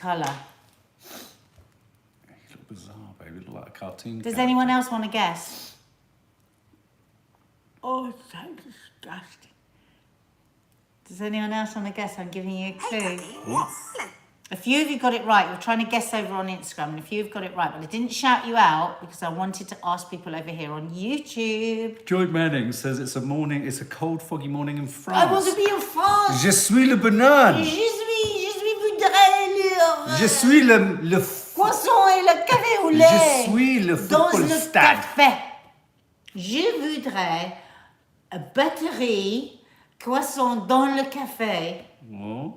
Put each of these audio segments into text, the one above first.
colour? You look bizarre, baby. You look like a cartoon Does character. anyone else want to guess? Oh, it's so disgusting. Does anyone else want to guess? I'm giving you a clue. What? A few of you got it right. We're trying to guess over on Instagram, and a few have got it right. But I didn't shout you out because I wanted to ask people over here on YouTube. Joy Manning says it's a cold, foggy morning in France. I want to be in France. Je suis le banane. Je voudrais Je suis le croissant et le café au lait. Je suis le dans football le stade. café. Je voudrais une batterie croissant dans le café. Oh.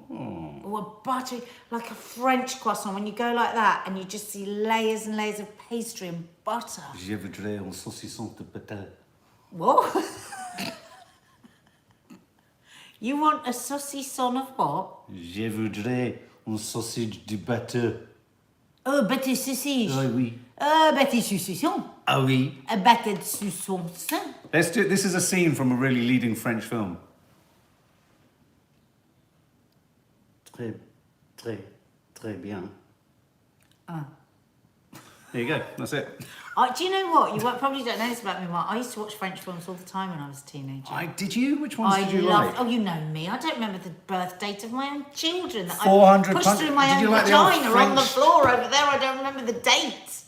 Or a buttery, like a French croissant, when you go like that and you just see layers and layers of pastry and butter. Je voudrais un saucisson de butter. What? You want a saucisson of what? Je voudrais un sausage de butter. Oh, battu sausage. Ah oui. Battu saucisson. Ah oui. A battu saucisson. Let's do. This is a scene from a really leading French film. Très bien. There you go. That's it. Do you know what? You probably don't know this about me, Mark. I used to watch French films all the time when I was a teenager. Did you? Which ones did you like? Oh, you know me. I don't remember the birth date of my own children. That 400 I pushed through my Did own you like the old vagina on the French- floor over there. I don't remember the date.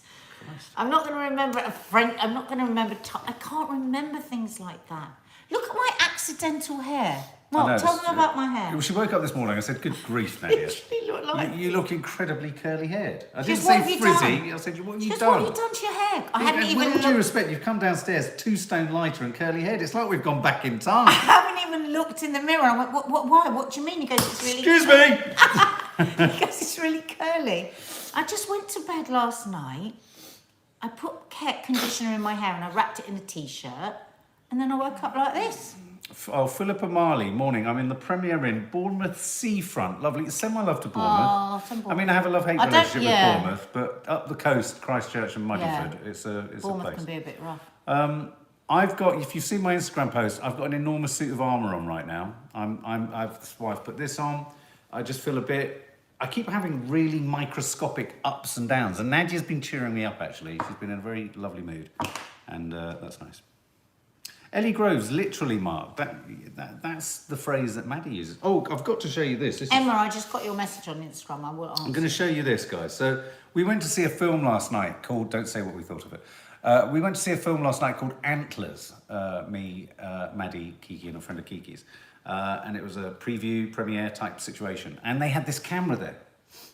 I'm not going to remember a French. I'm not going to remember. I can't remember things like that. Look at my accidental hair. Mark, tell them about my hair. She woke up this morning. I said, "Good grief, Nadia! You look like. You look incredibly curly haired." I didn't Just what say have you frizzy. done? I said, "What have you Just done?" what have you done to your hair? I haven't even With all due looked. respect, you've come downstairs 2 stone lighter and curly head. It's like we've gone back in time. I haven't even looked in the mirror. I went, what, why? What do you mean? He goes, it's really. Excuse me. He goes, it's really curly. I just went to bed last night. I put conditioner in my hair and I wrapped it in a t-shirt, and then I woke up like this. Oh, Philippa Marley, morning. I'm in the Premier Inn, Bournemouth Seafront. Lovely. Send my love to Bournemouth. Oh, send Bournemouth. I mean, I have a love-hate I don't- relationship yeah. with Bournemouth, but up the coast, Christchurch and Muddyford, it's a Bournemouth place. can be a bit rough. I've got, if you've seen my Instagram post, I've got an enormous suit of armour on right now. That's why I've put this on. I just feel a bit, I keep having really microscopic ups and downs. And Nadia's been cheering me up, actually. She's been in a very lovely mood. And that's nice. Ellie Groves, literally, Mark. That's the phrase that Maddie uses. Oh, I've got to show you this. Emma, I just got your message on Instagram. I will answer. I'm going to show you this, guys. So we went to see a film last night called, don't say what we thought of it. We went to see a film last night called Antlers. Me, Maddie, Kiki, and a friend of Kiki's. And it was a preview, premiere type situation. And they had this camera there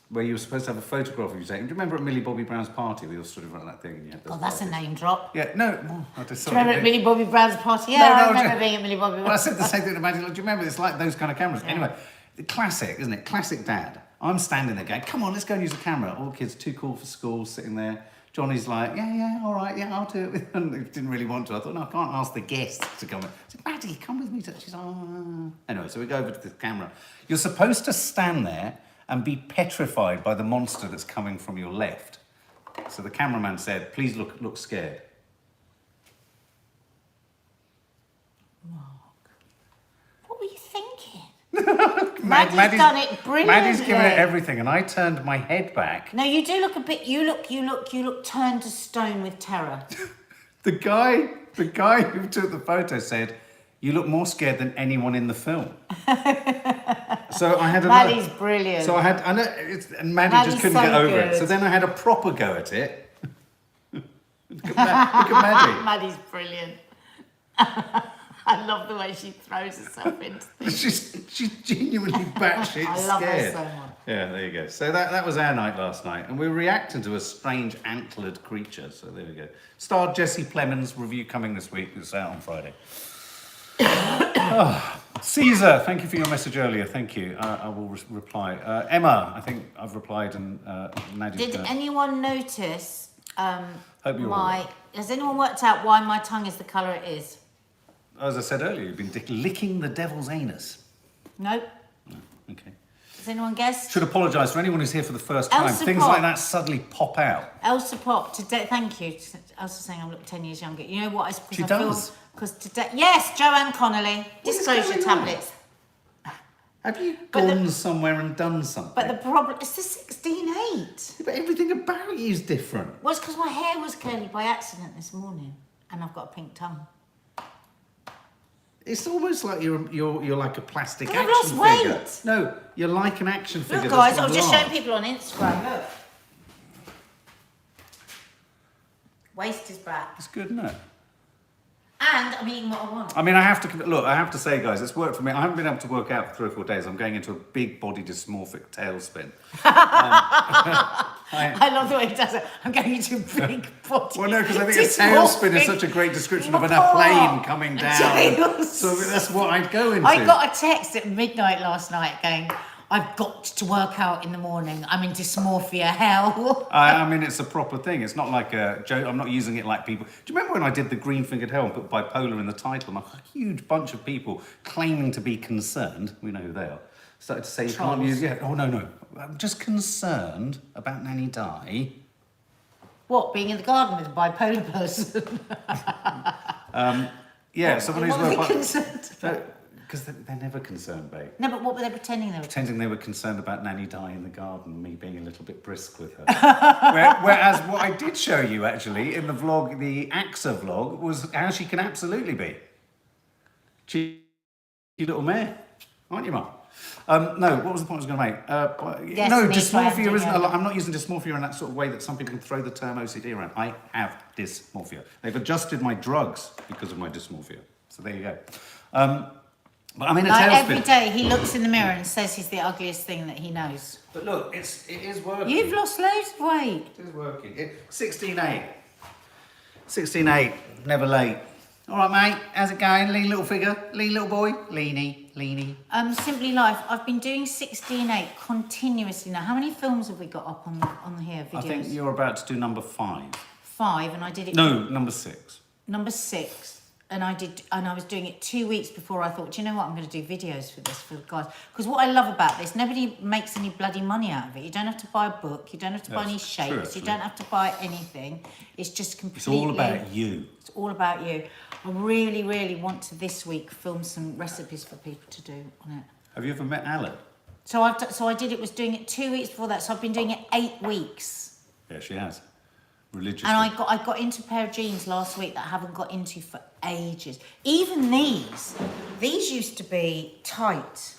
where you were supposed to have a photograph of you taken. Do you remember at Millie Bobby Brown's party? We all stood in front of that thing and you had those Oh, that's a parties? name drop. Yeah, no. Well, I just Do you remember at Millie Bobby Brown's party? Yeah, No, I no, remember being at Millie Bobby Brown's. Well, I said the same thing to Maddie. Like, do you remember? It's like those kind of cameras. Yeah. Anyway, the classic, isn't it? Classic dad. I'm standing there going, come on, let's go and use the camera. All the kids too cool for school, sitting there. Johnny's like, yeah, all right, yeah, I'll do it. And he didn't really want to. I thought, no, I can't ask the guests to come. I said, Maddie, come with me. She's like, oh. Anyway, so we go over to the camera. You're supposed to stand there and be petrified by the monster that's coming from your left. So the cameraman said, please look scared. What were you thinking? Maddie's done it brilliantly. Maddie's given it everything, and I turned my head back. No, you do look a bit. You look turned to stone with terror. The guy who took the photo said, "You look more scared than anyone in the film." So I had another. Maddie's brilliant. So and Maddie Maddie's just couldn't so get over it. good. So then I had a proper go at it. Look at Maddie. Maddie's brilliant. I love the way she throws herself into things. She's genuinely batshit I love scared. her so much. Yeah, there you go. So that was our night last night, and we were reacting to a strange antlered creature. So there we go. Starred Jesse Plemons, review coming this week. It's out on Friday. Caesar, thank you for your message earlier. Thank you. I will reply. Emma, I think I've replied, and Nadia's Did anyone notice Hope you're all right. Has anyone worked out why my tongue is the colour it is? As I said earlier, you've been licking the devil's anus. Nope. No, okay. Has anyone guessed? Should apologise for anyone who's here for the first time. Elsa Things Pop. like that suddenly pop out. Elsa Pop today. Thank you. Elsa saying I look 10 years younger. You know what? It's She does. Because today, yes, Joanne Connolly. What is Disclosure going on? tablets. Have you gone somewhere and done something? But the problem, it's the 16/8. But everything about you is different. Well, it's because my hair was curly by accident this morning, and I've got a pink tongue. It's almost like you're like a plastic I've action lost figure. weight. No, you're like an action figure. Look, guys, that's I'll just large. show people on Instagram. Look. Waist is back. It's good, isn't it? And I'm eating what I want. I mean, I have to say, guys, it's worked for me. I haven't been able to work out for 3 or 4 days. I'm going into a big body dysmorphic tailspin. I love the way he does it. I'm going into a big body. Well, no, because I think a tailspin is such a great description of a plane coming down. So that's what I'd go into. I got a text at midnight last night going, I've got to work out in the morning. I'm in dysmorphia hell. I mean, it's a proper thing. It's not like a joke. I'm not using it like people. Do you remember when I did the green-fingered hell and put bipolar in the title? And a huge bunch of people claiming to be concerned, we know who they are, started to say you can't use... Yeah, oh, no. I'm just concerned about Nanny Di. What, being in the garden with a bipolar person? Yeah, some of these were... What were they concerned? Because they're never concerned, babe. No, but what were they pretending they were? Pretending they were concerned about Nanny Di in the garden, me being a little bit brisk with her. Whereas what I did show you, actually, in the vlog, the AXA vlog, was how she can absolutely be. Cheeky little mare. Aren't you, Mum? No, what was the point I was going to make? No, dysmorphia isn't a lot. I'm not using dysmorphia in that sort of way that some people can throw the term OCD around. I have dysmorphia. They've adjusted my drugs because of my dysmorphia. So there you go. But I'm in a tailspin. Every day he looks in the mirror and says he's the ugliest thing that he knows. But look, it is working. You've lost loads of weight. It is working. 16/8. 16/8, never late. All right, mate, how's it going? Lean little figure, lean little boy, leany. Simply Life, I've been doing 16/8 continuously now. How many films have we got up on here, videos? I think you're about to do number 5. 5, and I did it... No, number 6. Number 6. And I was doing it 2 weeks before I thought, do you know what, I'm going to do videos for this, for the guys. Because what I love about this, nobody makes any bloody money out of it. You don't have to buy a book, you don't have to buy any shapes, you don't have to buy anything. It's just completely... It's all about you. It's all about you. I really, really want to this week film some recipes for people to do on it. Have you ever met Alec? So was doing it 2 weeks before that, so I've been doing it 8 weeks. Yeah, she has. Religiously. And I got into a pair of jeans last week that I haven't got into for ages. Even these used to be tight.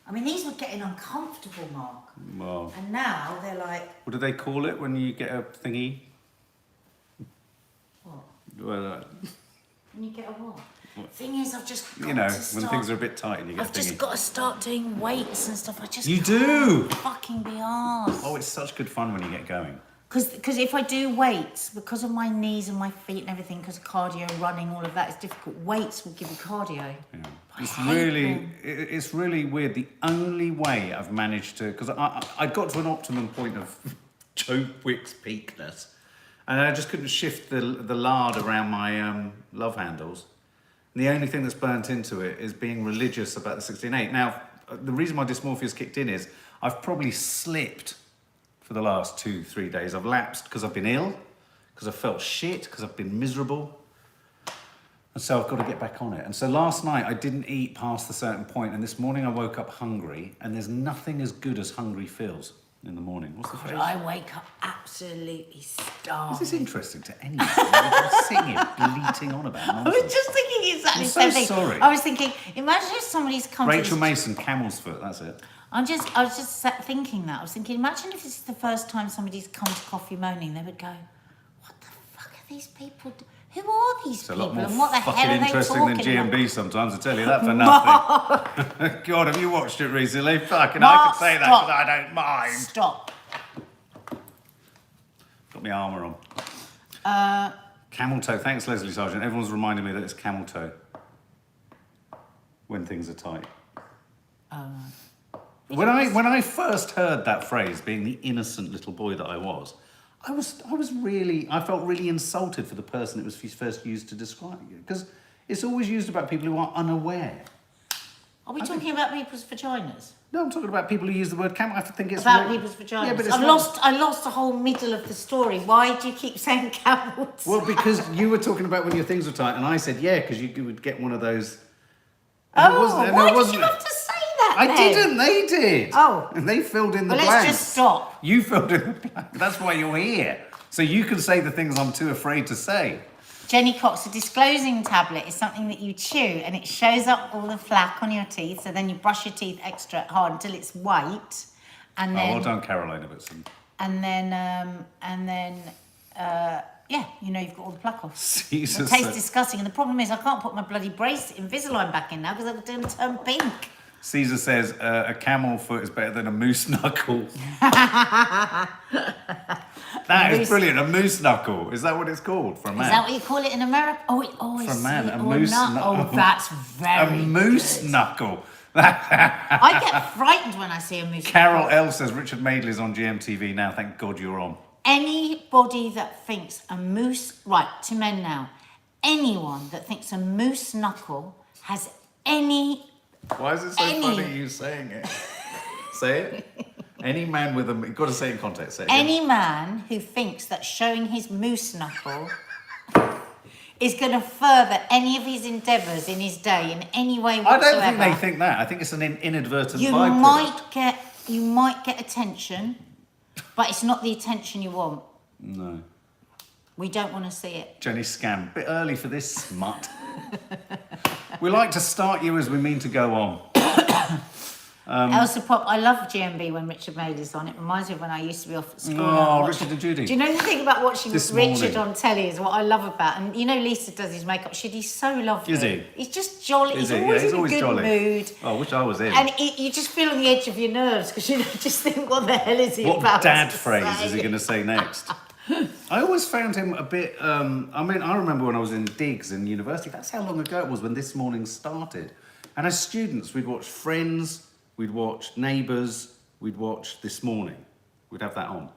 I mean, these were getting uncomfortable, Mark. Well, and now they're like... What do they call it when you get a thingy? What? Well, when you get a what? Thing is, I've just got when to start, things are a bit tight and you get I've just got to start doing weights and stuff. You do? Fucking be arsed. Oh, it's such good fun when you get going. Because if I do weights, because of my knees and my feet and everything, because of cardio, running, all of that is difficult. Weights will give you cardio. Yeah. It's really weird. The only way I've managed to, because I got to an optimum point of Joe Wick's peakness, and I just couldn't shift the lard around my love handles. And the only thing that's burnt into it is being religious about the 16/8. Now, the reason my dysmorphia's kicked in is I've probably slipped for the last 2-3 days. I've lapsed because I've been ill, because I've felt shit, because I've been miserable. And so I've got to get back on it. And so last night I didn't eat past a certain point, and this morning I woke up hungry, and there's nothing as good as hungry feels in the morning. What's the phrase? I wake up absolutely starving. Is this interesting to anyone? You're sitting here bleating on about nonsense. I was just thinking exactly the I'm same so thing. sorry. I was thinking, imagine if somebody's come Rachel Mason, Camel's Foot, that's it. I was just thinking that. I was thinking, imagine if this is the first time somebody's come to Coffee Moaning, they would go, what the fuck are these people doing? Who are these people? And what the hell are they interesting talking than GMB about? sometimes, I tell you that for nothing. God, have you watched it recently? Fucking, I could say that because I don't mind. Stop. Got my armour on. Camel toe. Thanks, Leslie Sargent. Everyone's reminding me that it's camel toe when things are tight. When I first heard that phrase, being the innocent little boy that I felt really insulted for the person it was first used to describe you, because it's always used about people who are unaware. Are we talking about people's vaginas? No, I'm talking about people who use the word camel. I think it's about people's vaginas. Yeah, but I lost the whole middle of the story. Why do you keep saying camels? Well, because you were talking about when your things were tight, and I said, yeah, because you would get one of those. Why did you have to say that? I then? didn't, they did. Oh. And they filled in the Well, blanks. let's just stop. You filled in the blanks. That's why you're here. So you can say the things I'm too afraid to say. Jenny Cox, a disclosing tablet is something that you chew and it shows up all the flack on your teeth. So then you brush your teeth extra hard until it's white. And then, Well done, Caroline Ibbotson. And then, yeah, you know you've got all the plaque off. Caesar It tastes said- disgusting. And the problem is I can't put my bloody brace Invisalign back in now because I'm going to turn pink. Caesar says a camel foot is better than a moose knuckle. That is brilliant. A moose knuckle. Is that what it's called for a man? Is that what you call it in America? Oh, For a man, a oh, moose no. knuckle. Oh, that's very A moose good. knuckle. I get frightened when I see a moose Carol knuckle. L says Richard Madeley's on GMTV now. Thank God you're on. Anybody that thinks a moose, right, to men now, anyone that thinks a moose knuckle has any, Why is it so funny you saying it? Say it. Any man with a... You've got to say it in context. Say it again. any man who thinks that showing his moose knuckle is going to further any of his endeavours in his day in any way I whatsoever. don't think they think that. I think it's an inadvertent you byproduct. might get attention, but it's not the attention you want. No. We don't want to see it. Jenny Scam. Bit early for this smut. We like to start you as we mean to go on. Elsa Pop, I love GMB when Richard Madeley's on. It reminds me of when I used to be off at school. Oh, Richard and Judy. Do you know the thing about watching This Richard morning. on telly is what I love about, and you know Lisa does his makeup. He's so lovely. Is he? He's just jolly. Is He's he? always Yeah, he's in always a good jolly. mood. Oh, I wish I was in. And you just feel on the edge of your nerves because you just think, what the hell is he What about dad to phrase say? is he going to say next? I always found him a bit... I mean, I remember when I was in Diggs in university, that's how long ago it was when This Morning started. And as students, we'd watch Friends, we'd watch Neighbours, we'd watch This Morning. We'd have that on.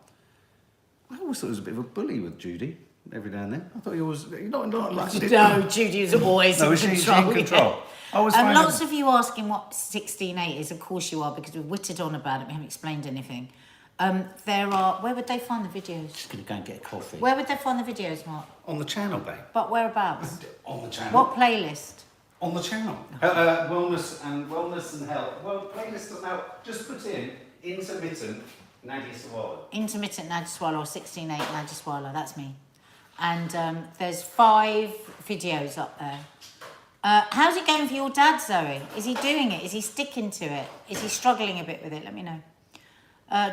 I always thought he was a bit of a bully with Judy every now and then. I thought he was... Not like... No, Judy is always No, in is she control. in control? yeah. I always find lots him- of you asking what 16.8 is. Of course you are, because we've whittled on about it. We haven't explained anything. There are... Where would they find the videos? Just going to go and get a coffee. Where would they find the videos, Mark? On the channel, babe. But whereabouts? On the channel. What playlist? On the channel. Wellness and health. Well, playlist doesn't help. Just put in intermittent Nadia Sawalha. Intermittent Nadiswala or 16.8 Nadiswala, that's me. And there's 5 videos up there. How's it going for your dad, Zoe? Is he doing it? Is he sticking to it? Is he struggling a bit with it? Let me know.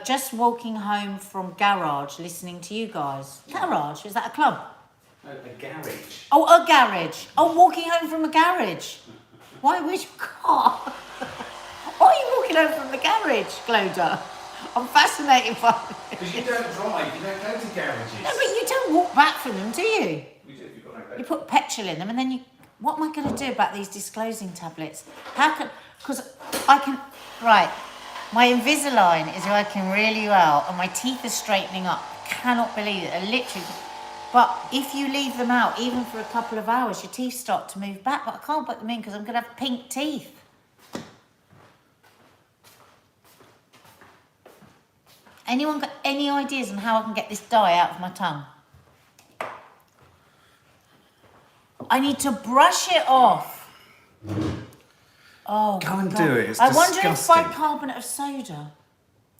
Just walking home from garage, listening to you guys. Garage? Is that a club? A garage. Oh, a garage. Oh, walking home from a garage. Why would you car? Why are you walking home from the garage, Clodagh? I'm fascinated by it. Because you don't drive, you don't go to garages. No, but you don't walk back from them, do you? We do if you've got no You petrol. put petrol in them and then you... What am I going to do about these disclosing tablets? How can... Because I can... Right. My Invisalign is working really well and my teeth are straightening up. Cannot believe it. They're literally... But if you leave them out, even for a couple of hours, your teeth start to move back. But I can't put them in because I'm going to have pink teeth. Anyone got any ideas on how I can get this dye out of my tongue? I need to brush it off. Oh, Go and God. do it, it's I wonder if disgusting. bicarbonate of soda.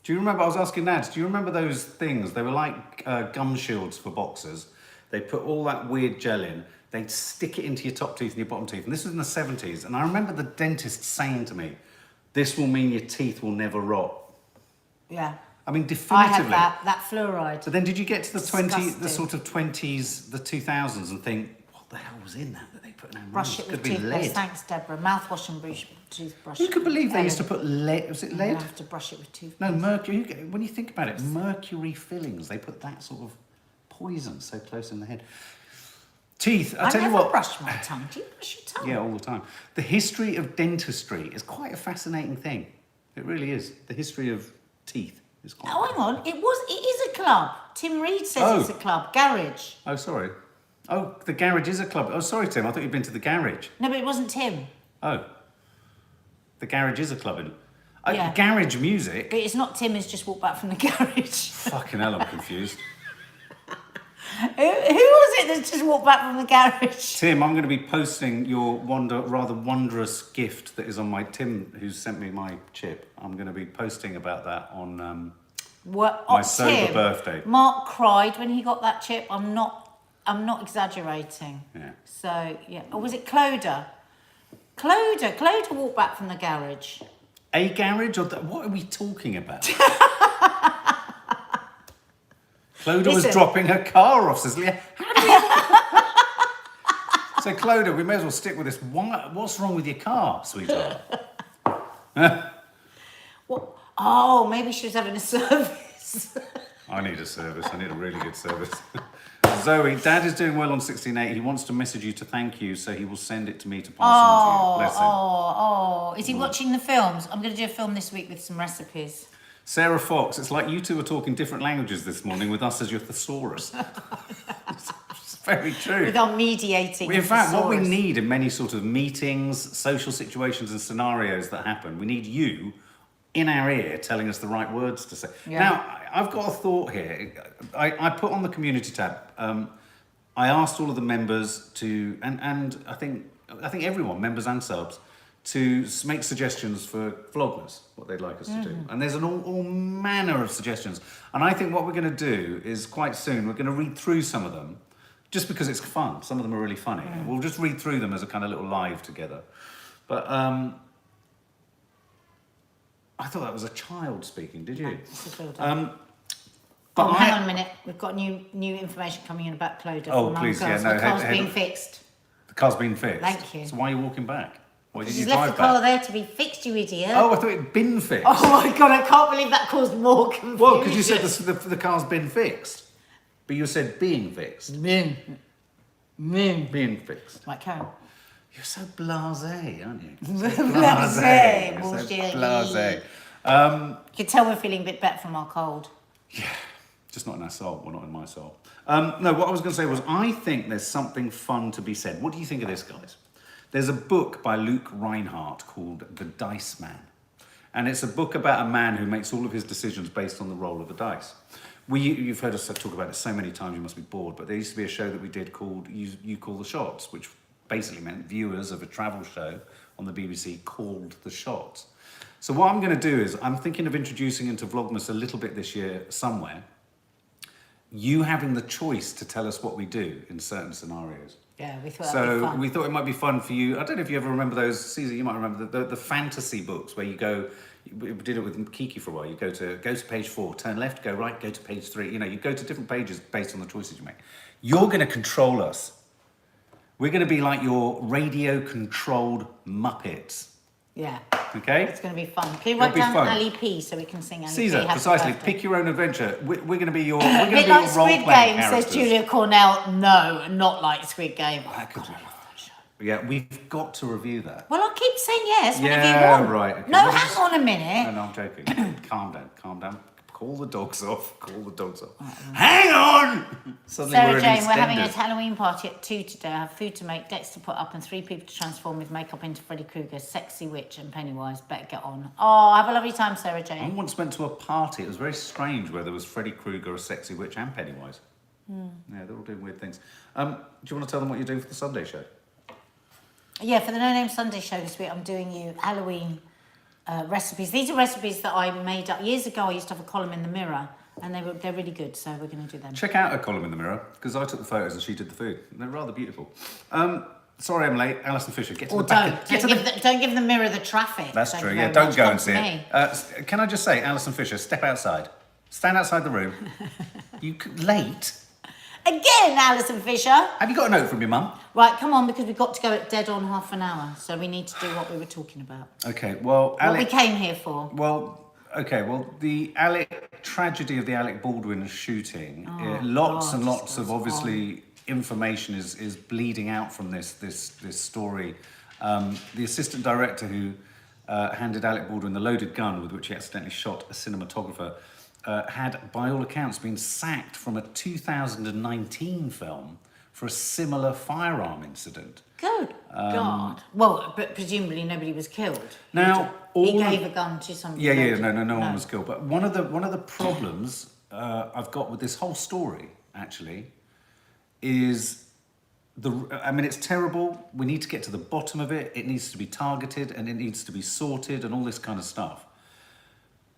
Do you remember, I was asking Nads, do you remember those things? They were like gum shields for boxers. They put all that weird gel in. They'd stick it into your top teeth and your bottom teeth. And this was in the 70s. And I remember the dentist saying to me, this will mean your teeth will never rot. Yeah. I mean, I definitively. have that fluoride. But then did you get to the Disgusting. the sort of 20s, the 2000s and think, what the hell was in that they put in our Brush mouths? it with Could be toothpaste. lead. Thanks, Deborah. Mouthwash and toothbrush. You could believe they used to put lead, was it I lead? have to brush it with toothpaste. No, mercury. When you think about it, mercury fillings, they put that sort of poison so close in the head. Teeth, I tell you never what. brush my tongue. Do you brush your tongue? Yeah, all the time. The history of dentistry is quite a fascinating thing. It really is. The history of teeth is quite. Oh, hang on. It is a club. Tim Reed says Oh. it's a club. Garage. Oh, sorry. Oh, the garage is a club. Oh, sorry, Tim. I thought you'd been to the garage. No, but it wasn't Tim. Oh. The garage is a club in. Yeah. Garage music. But it's not Tim who's just walked back from the garage. Fucking hell, I'm confused. Who was it that just walked back from the garage? Tim, I'm going to be posting your rather wondrous gift that is on Tim, who's sent me my chip. I'm going to be posting about that on my sober Tim, birthday. Mark cried when he got that chip. I'm not exaggerating. Yeah. So, yeah. Or was it Cloda? Cloda walked back from the garage. A garage? What are we talking about? Cloda was dropping her car off, says Leah. How do we... So, Cloda, we may as well stick with this. What's wrong with your car, sweetheart? What? Oh, maybe she was having a service. I need a service. I need a really good service. Zoe, Dad is doing well on 16.8. He wants to message you to thank you, so he will send it to me to pass on to you. Bless him. Is he watching the films? I'm going to do a film this week with some recipes. Sarah Fox, it's like you two are talking different languages this morning with us as your thesaurus. It's very true. With our mediating. In fact, what we thesaurus. need in many sort of meetings, social situations and scenarios that happen, we need you in our ear telling us the right words to say. Yeah. Now, I've got a thought here. I put on the community tab, I asked all of the members to, and I think everyone, members and subs, to make suggestions for Vlogmas, what they'd like us to do. And there's all manner of suggestions. And I think what we're going to do is quite soon, we're going to read through some of them, just because it's fun. Some of them are really funny. We'll just read through them as a kind of little live together. But I thought that was a child speaking, did you? But hang on a minute. We've got new information coming in about Cloda. Oh, from please, Uncle. yeah, no, The car's being fixed. The car's been fixed. Thank you. So why are you walking back? Why did you She's drive left the car back? there to be fixed, you idiot. Oh, I thought it'd been fixed. Oh my God, I can't believe that caused more confusion. Well, because you said the car's been fixed. But you said being fixed. Being fixed. Right, Carol. You're so blasé, aren't you? Blasé. You're so Bullshit. blasé. You can tell we're feeling a bit better from our cold. Yeah, just not in our soul. Well, not in my soul. No, what I was going to say was I think there's something fun to be said. What do you think of this, guys? There's a book by Luke Reinhardt called The Dice Man. And it's a book about a man who makes all of his decisions based on the roll of the dice. You've heard us talk about it so many times you must be bored, but there used to be a show that we did called You Call the Shots, which basically meant viewers of a travel show on the BBC called the shots. So what I'm going to do is I'm thinking of introducing into Vlogmas a little bit this year somewhere, you having the choice to tell us what we do in certain scenarios. Yeah, we thought that'd be So fun. we thought it might be fun for you. I don't know if you ever remember those, Caesar, you might remember the fantasy books where you go, we did it with Kiki for a while, you go to page 4, turn left, go right, go to page 3, you go to different pages based on the choices you make. You're going to control us. We're going to be like your radio-controlled Muppets. Yeah. Okay? It's going to be fun. Can you write down Ali P so we can sing Ali P? Caesar, Happy precisely. birthday. Pick your own adventure. We're going to be your A bit your like Squid role-playing Game, says characters. Julia Cornell. No, not like Squid Game. Oh, That could God, be- I love that show. Yeah, we've got to review that. Well, I'll keep saying yes whenever Yeah, you want. right, okay. No, Well, hang just- on a minute. No, I'm joking. Calm down. Call the dogs off. Hang on! Suddenly Sarah we're Jane, we're having a EastEnders. Halloween party at 2 today. I have food to make, decks to put up, and 3 people to transform with makeup into Freddy Krueger, Sexy Witch, and Pennywise. Better get on. Oh, have a lovely time, Sarah I Jane. once went to a party. It was very strange where there was Freddy Krueger, a Sexy Witch, and Pennywise. Yeah, they're all doing weird things. Do you want to tell them what you're doing for the Sunday show? Yeah, for the No Name Sunday show this week, I'm doing you Halloween recipes. These are recipes that I made up years ago. I used to have a column in the Mirror, and they're really good, so we're going to do them. Check out her column in the Mirror, because I took the photos and she did the food. They're rather beautiful. Sorry I'm late. Alison Fisher, get to Or the back. don't give the Mirror the traffic. That's Thank true, you yeah, very don't much. go Come and to see me. it. Can I just say, Alison Fisher, step outside. Stand outside the room. Late? Again, Alison Fisher. Have you got a note from your mum? Right, come on, because we've got to go at dead on half an hour, so we need to do what we were talking about. Okay, well, What we came here for. The Alec tragedy of the Alec Baldwin shooting. Lots and lots of obviously information is bleeding out from this story. The assistant director who handed Alec Baldwin the loaded gun with which he accidentally shot a cinematographer had, by all accounts, been sacked from a 2019 film for a similar firearm incident. Good God. Well, but presumably nobody was killed. Now, He gave a gun to somebody. No one was killed. But one of the problems I've got with this whole story, actually, is it's terrible. We need to get to the bottom of it. It needs to be targeted and it needs to be sorted and all this kind of stuff.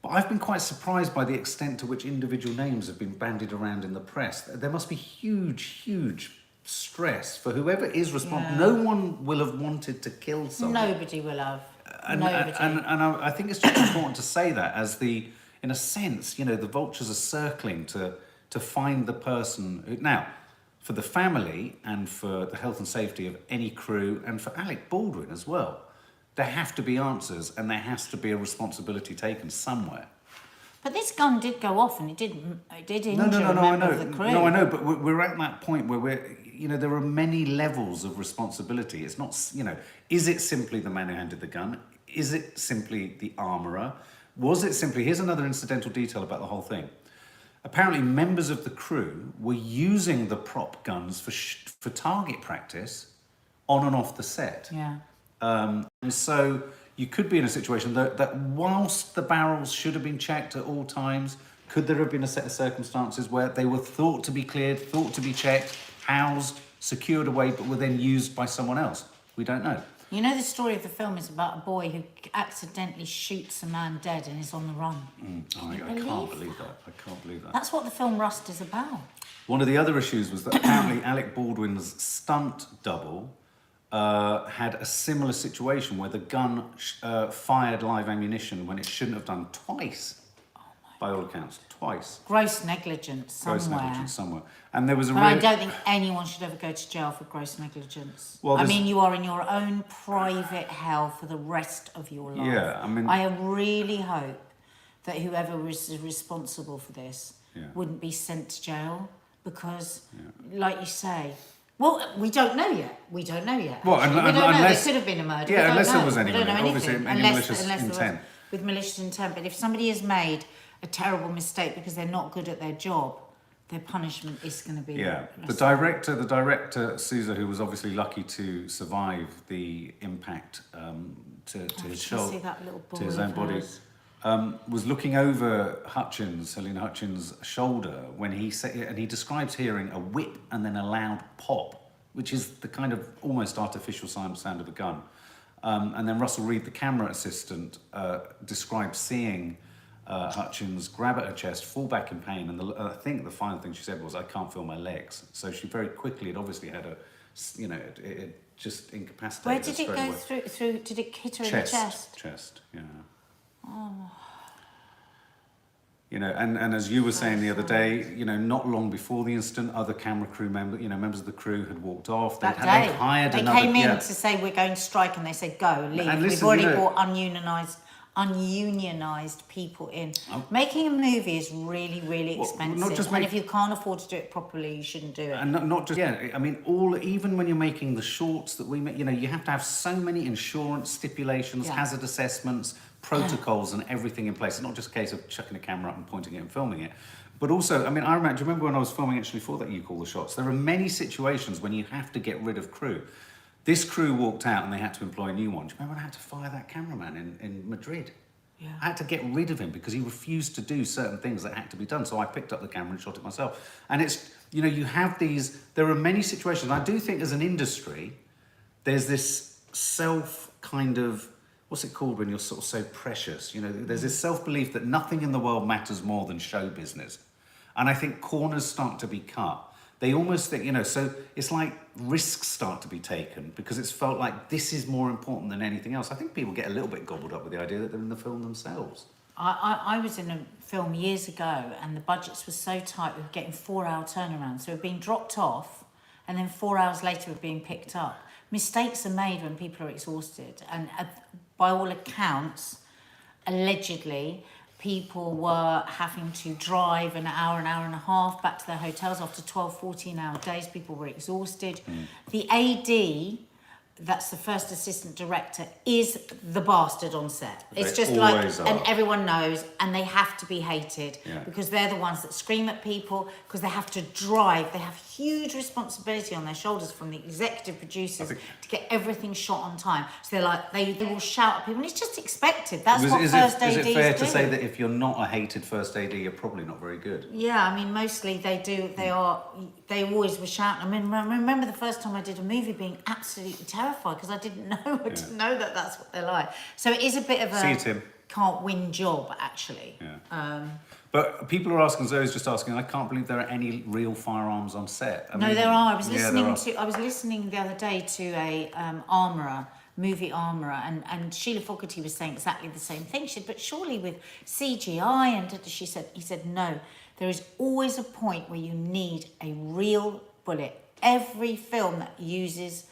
But I've been quite surprised by the extent to which individual names have been bandied around in the press. There must be huge stress for whoever is responsible. No one will have wanted to kill someone. Nobody will have. And I think it's just important to say that in a sense, the vultures are circling to find the person who, now, for the family and for the health and safety of any crew and for Alec Baldwin as well, there have to be answers and there has to be a responsibility taken somewhere. But this gun did go off and it did injure a member of the crew. No, I know, but we're at that point where there are many levels of responsibility. It's not, is it simply the man who handed the gun? Is it simply the armourer? Was it simply, here's another incidental detail about the whole thing. Apparently members of the crew were using the prop guns for target practice on and off the set. Yeah. And so you could be in a situation that whilst the barrels should have been checked at all times, could there have been a set of circumstances where they were thought to be cleared, thought to be checked, housed, secured away, but were then used by someone else? We don't know. You know, the story of the film is about a boy who accidentally shoots a man dead and is on the run. I can't believe that. I can't believe that. That's what the film Rust is about. One of the other issues was that apparently Alec Baldwin's stunt double had a similar situation where the gun fired live ammunition when it shouldn't have done twice. By all accounts, twice. Gross negligence somewhere. Gross negligence somewhere. And there was a But I don't think anyone should ever go to jail for gross negligence. Well, you are in your own private hell for the rest of your life. Yeah, I really hope that whoever was responsible for this wouldn't be sent to jail because, like you say, well, we don't know yet. We don't know yet. Well, we don't know. There could have been a murder. Yeah, we unless don't there know. was any, we don't know obviously, anything. any malicious intent. With malicious intent. But if somebody has made a terrible mistake because they're not good at their job, their punishment is going to be... Yeah, the director, Sousa, who was obviously lucky to survive the impact to his shoulder, to his own body, was looking over Helena Hutchins' shoulder when he said, and he describes hearing a whip and then a loud pop, which is the kind of almost artificial sound of a gun. And then Russell Reed, the camera assistant, described seeing Hutchins grab at her chest, fall back in pain, and I think the final thing she said was, "I can't feel my legs." So she very quickly had obviously had it just incapacitated. Where did it go through? Did it hit her in the chest? Chest, yeah. Oh. And as you were saying the other day, not long before the incident, other camera crew members of the crew had walked off. They hired another. They came in to say we're going to strike, and they said go, leave. And listen, we've already brought ununionized people in. Making a movie is really, really expensive. And if you can't afford to do it properly, you shouldn't do it. And not just, even when you're making the shorts that we make, you have to have so many insurance stipulations, hazard assessments, protocols and everything in place. It's not just a case of chucking a camera up and pointing it and filming it. But also, do you remember when I was filming actually for that You Call the Shots? There are many situations when you have to get rid of crew. This crew walked out and they had to employ a new one. Do you remember when I had to fire that cameraman in Madrid? Yeah. I had to get rid of him because he refused to do certain things that had to be done. So I picked up the camera and shot it myself. And it's, you have these, there are many situations. I do think as an industry, there's this kind of, what's it called when you're sort of so precious? There's this self-belief that nothing in the world matters more than show business. And I think corners start to be cut. They almost think, so it's like risks start to be taken because it's felt like this is more important than anything else. I think people get a little bit gobbled up with the idea that they're in the film themselves. I was in a film years ago and the budgets were so tight, we were getting 4-hour turnaround. So we were being dropped off and then 4 hours later we were being picked up. Mistakes are made when people are exhausted. And by all accounts, allegedly, people were having to drive an hour and a half back to their hotels after 12, 14-hour days. People were exhausted. The AD that's the first assistant director, is the bastard on set. It's They just like, always are. and everyone knows, and they have to be hated Yeah. because they're the ones that scream at people, because they have to drive. They have huge responsibility on their shoulders from the executive producers to get everything shot on time. So they're like, they will shout at people, and it's just expected. That's what first ADs do. Is it fair to say that if you're not a hated first AD, you're probably not very good? Yeah, I mean, mostly they do. They always were shouting. I mean, I remember the first time I did a movie being absolutely terrified because I didn't know. I didn't know that that's what they're like. So it is a bit of a See you, Tim. can't win job, actually. Yeah. But people are asking, Zoe's just asking, I can't believe there are any real firearms on set. I No, mean, there are. I was yeah, listening the other day to a armourer, movie armourer, and Sheila Fogarty was saying exactly the same thing. She said, but surely with CGI, and he said, no, there is always a point where you need a real bullet. Every film that uses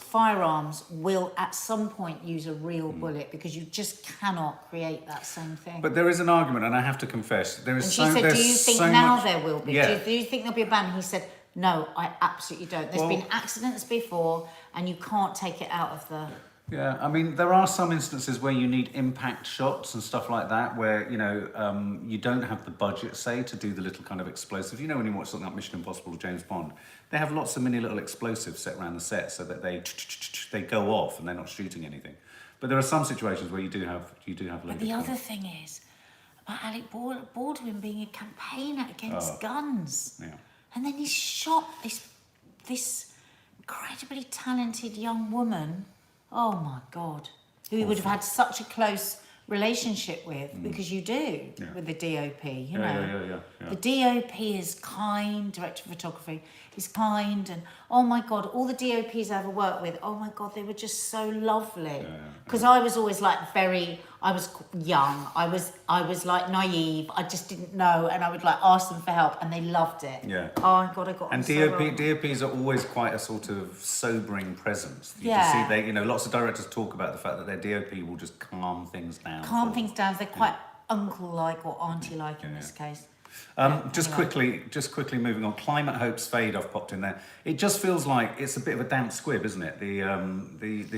firearms will at some point use a real bullet because you just cannot create that same thing. But there is an argument, and I have to confess, there is And so she said, there's do you think so now much, there will be? Yeah. Do you think there'll be a ban? He said, no, I absolutely don't. There's been accidents before, and you can't take it out of the... Yeah, I mean, there are some instances where you need impact shots and stuff like that, where, you know, you don't have the budget, say, to do the little kind of explosive. You know, when you watch something like Mission Impossible or James Bond, they have lots of mini little explosives set around the set so that they go off and they're not shooting anything. But there are some situations where you do have But the other thing is, about Alec Baldwin being a campaigner against guns. Yeah. And then he shot this incredibly talented young woman, oh my God, who he would have had such a close relationship with, because you do, with the DOP, you know. Yeah. The DOP is kind, director of photography, is kind, and oh my God, all the DOPs I ever worked with, oh my God, they were just so lovely. Because I was always like I was young, I was like naive, I just didn't know, and I would like ask them for help, and they loved it. Yeah. Oh my God, I got And them so wrong. DOPs are always quite a sort of sobering presence. You Yeah. can see lots of directors talk about the fact that their DOP will just calm things down. Calm things down. They're quite uncle-like or auntie-like in this case. Just quickly moving on. Climate hopes fade. I've popped in there. It just feels like it's a bit of a damp squib, isn't it? The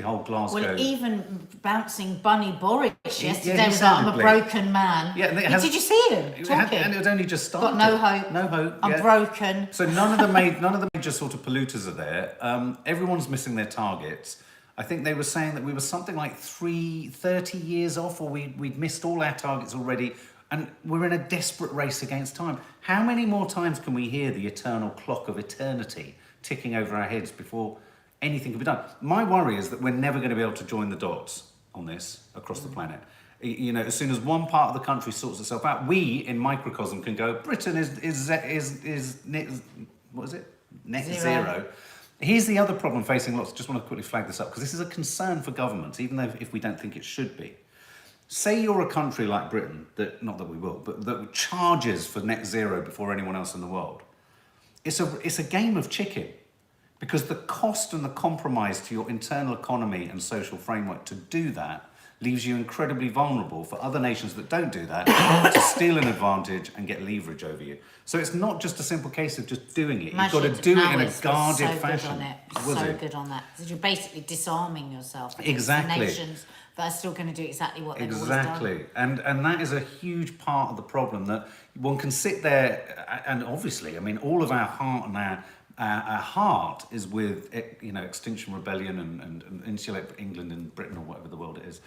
whole Glasgow. Well, even bouncing Bunny Boris yesterday he was like, I'm a sounded broken man. Yeah, and it has- Did you see him talking? And it had only just started. Got no hope. No hope. I'm yeah. broken. So none of the major sort of polluters are there. Everyone's missing their targets. I think they were saying that we were something like 30 years off, or we'd missed all our targets already, and we're in a desperate race against time. How many more times can we hear the eternal clock of eternity ticking over our heads before anything can be done? My worry is that we're never going to be able to join the dots on this across the planet. You know, as soon as one part of the country sorts itself out, we in microcosm can go, Britain is net, what is it? Net zero. Here's the other problem facing lots. Just want to quickly flag this up because this is a concern for governments, even though if we don't think it should be. Say you're a country like Britain, not that we will, but that charges for net zero before anyone else in the world. It's a game of chicken, because the cost and the compromise to your internal economy and social framework to do that leaves you incredibly vulnerable for other nations that don't do that to steal an advantage and get leverage over you. So it's not just a simple case of just doing it. You've got to do it in a guarded fashion. So good on that. So you're basically disarming yourself against Exactly. the nations that are still going to do exactly what they've always done. Exactly. And that is a huge part of the problem, that one can sit there, and obviously, I mean, all of our heart and our heart is with, you know, Extinction Rebellion and Insulate England and Britain, or whatever the world it is.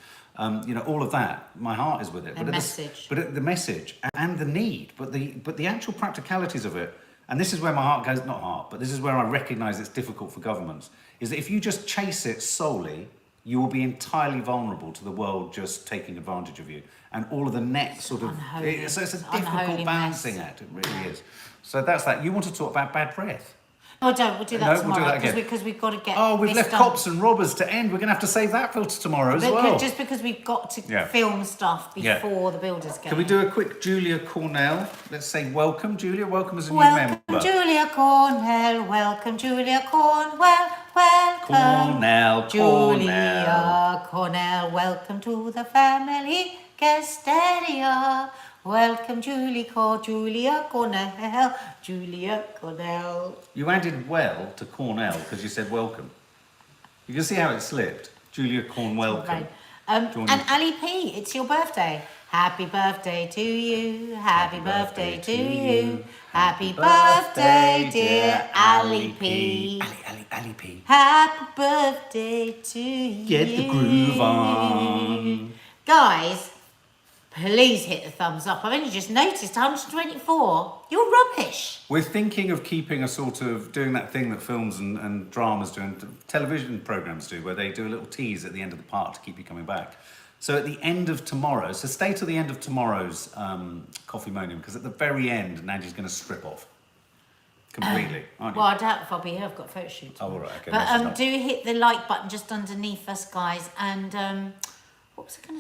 You know, all of that, my heart is with it. The message. But the message and the need, but the actual practicalities of it, and this is where my heart goes, not heart, but this is where I recognise it's difficult for governments, is that if you just chase it solely, you will be entirely vulnerable to the world just taking advantage of you. And all of the net sort of... Unholy. So it's a Unholy difficult balancing mess. act, it really is. So that's that. You want to talk about bad breath? No, don't. We'll do that No, we'll do tomorrow that again. because we've got to get. Oh, we've this left done. Cops and Robbers to end. We're going to have to save that for tomorrow as Because- well. Just because we've got to Yeah. film stuff Yeah. before the builders get. Can we in. do a quick Julia Cornell? Let's say welcome, Julia. Welcome as a new Welcome, member. Julia Cornell. Welcome, Julia Cornwell. Welcome, Cornell, Cornell. Julia Cornell. Welcome to the family guest area. Welcome, Julia Cornell. Julia Cornell. You added well to Cornell because you said welcome. You can see how it slipped. Julia Corn, welcome. And Do you want Ali P, it's your birthday. Happy birthday to you. Happy birthday to you. Happy birthday, dear Ali P. Ali P. Happy birthday to you. Get the groove on. Guys, please hit the thumbs up. I've only just noticed 124. You're rubbish. We're thinking of keeping a sort of, doing that thing that films and dramas do and television programmes do, where they do a little tease at the end of the part to keep you coming back. So at the end of tomorrow, so stay till the end of tomorrow's Coffee MOANING, because at the very end, Nadia's going to strip off. Completely, aren't you? Well, I doubt if I'll be here. I've got a photo shoot. Oh, all right, okay. But do hit the like button just underneath us, guys. And what was I going to